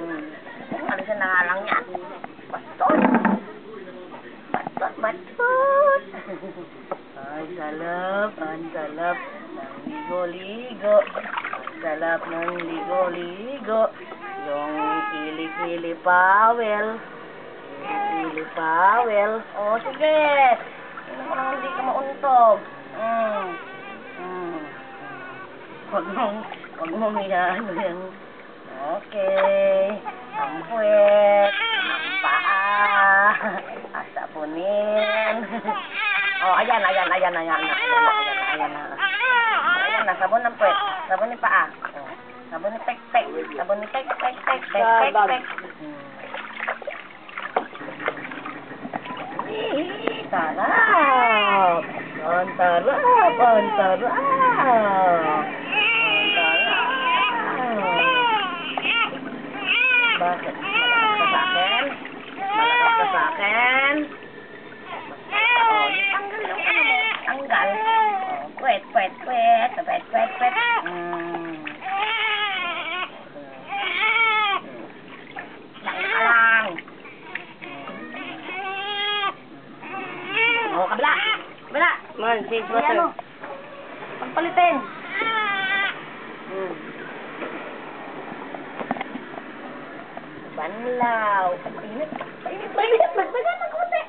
Ano siya na nga lang yan? Bastos! Bastos! Ang sarap ng ligo-ligo. Ang sarap ng ligo-ligo. Yung kili-kili pawel. Kili-kili pawel. O, sige. Tingnan ko lang hindi ka mauntog. Huwag mong yan. Okay. Ang puwet. Ang paa. Asapunin. Oh, ayan na. Ayan na, sabon ng puwet. Sabon ng paa. Oh. Sabon ng tek-tek. Sabon ng tek-tek. Sarap! Ang sarap! Bakit? Malakas ka sa akin? Oh, tanggal yung ano mo. Tanggal. Oh, puwet. Lang. Oh, kabila. Man, change Ano? water. Pagpalitin. Banlaw. Painit. Magtagal ng konti.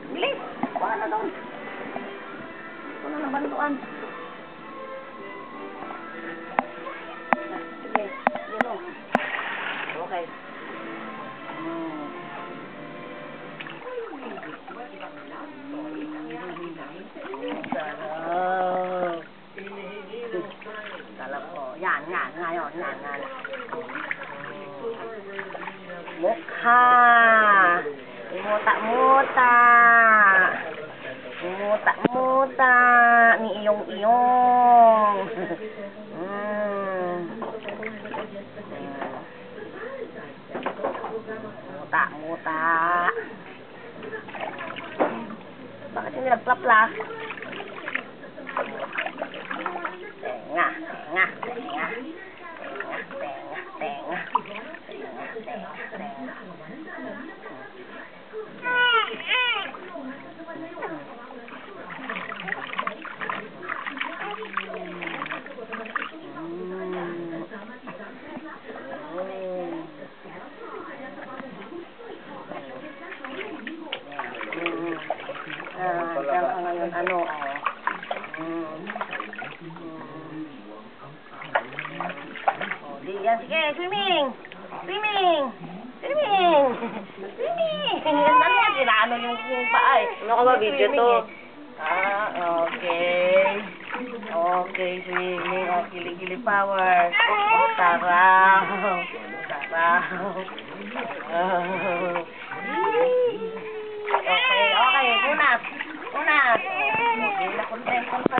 Bilis. Kuha na doon. Kuha na bantuan. Sige. Yan o. Okay. Sarap po. Yan. Mukha. Muta. Ni iyong. Muta. Bakit hindi nagplaplas? Tenga. Diyan ka ngayon, Yan, sige, swimming! Ano yan, ginaano yung paa eh. Ano ka ba, video to? Okay. Okay, swimming. Oh, kili-kili power. Sarap.